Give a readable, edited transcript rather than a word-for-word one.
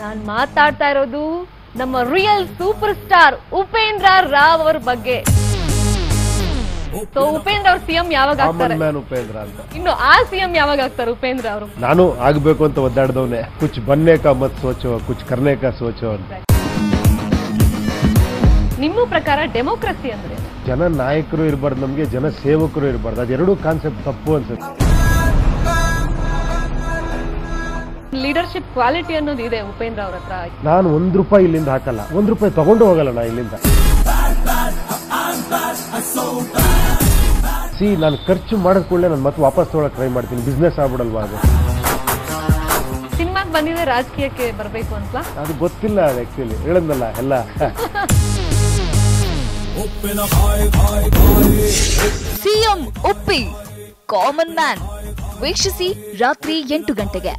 ನಾನ್ ಮಾತಾಡ್ತಾ ಇರೋದು ನಮ್ಮ real super star Upendra Rao ಅವರ ಬಗ್ಗೆ. ಉಪೇಂದ್ರ ಅವ್ರ ಸಿಎಂ ಯಾವಾಗ ಆಗ್ತಾರೆ? ಉಪೇಂದ್ರ ಅಂತ. ಇನ್ನು ಆ ಸಿಎಂ ಯಾವಾಗ ಆಗ್ತಾರೆ ಉಪೇಂದ್ರ ಅವರು? ನಾನು ಆಗ್ಬೇಕು ಅಂತ ಒದ್ದಾಡ್ದವನೆ. ಕುಚ್ ಬನ್ನೆ ಕಾ ಮತ್ ಸೋಚೋ, ಕುಚ್ ಕರ್ನೆ ಕಾ ಸೋಚೋ ಅಂತ. ನಿಮ್ಮ ಪ್ರಕಾರ ಡೆಮೋಕ್ರಸಿ ಅಂದ್ರೆ ಜನ ನಾಯಕರು ಇರಬಾರ್ದು, ನಮ್ಗೆ ಜನ ಸೇವಕರು ಇರಬಾರ್ದು. ಅದೆರಡೂ ಕಾನ್ಸೆಪ್ಟ್ ತಪ್ಪು ಅನ್ಸುತ್ತೆ. ಲೀಡರ್ಶಿಪ್ ಕ್ವಾಲಿಟಿ ಅನ್ನೋದು ಇದೆ ಉಪೇಂದ್ರ ಅವ್ರ ಹತ್ರ. ನಾನು ₹1 ಇಲ್ಲಿಂದ ಹಾಕಲ್ಲ, ₹1 ತಗೊಂಡು ಹೋಗಲ್ಲ ನಾ ಇಲ್ಲಿಂದ. ನಾನು ಖರ್ಚು ಮಾಡಿದ ಕೂಡಲೇ ನಾನು ಮತ್ತೆ ವಾಪಸ್ ತಗೊಳಕ್ ಟ್ರೈ ಮಾಡ್ತೀನಿ. ಬಿಸ್ನೆಸ್ ಆಗ್ಬಿಡಲ್ವಾ ಅದು? ಸಿನಿಮಾಗೆ ಬಂದಿದೆ ರಾಜಕೀಯಕ್ಕೆ ಬರಬೇಕು ಅಂತ ಅದು ಗೊತ್ತಿಲ್ಲ. ಅದು ಆಕ್ಚುಲಿ ಹೇಳದ್ನಲ್ಲ ಎಲ್ಲ. ಸಿಎಂ ಉಪ್ಪಿ ಕಾಮನ್ ಮ್ಯಾನ್ ವೀಕ್ಷಿಸಿ ರಾತ್ರಿ 8 ಗಂಟೆಗೆ.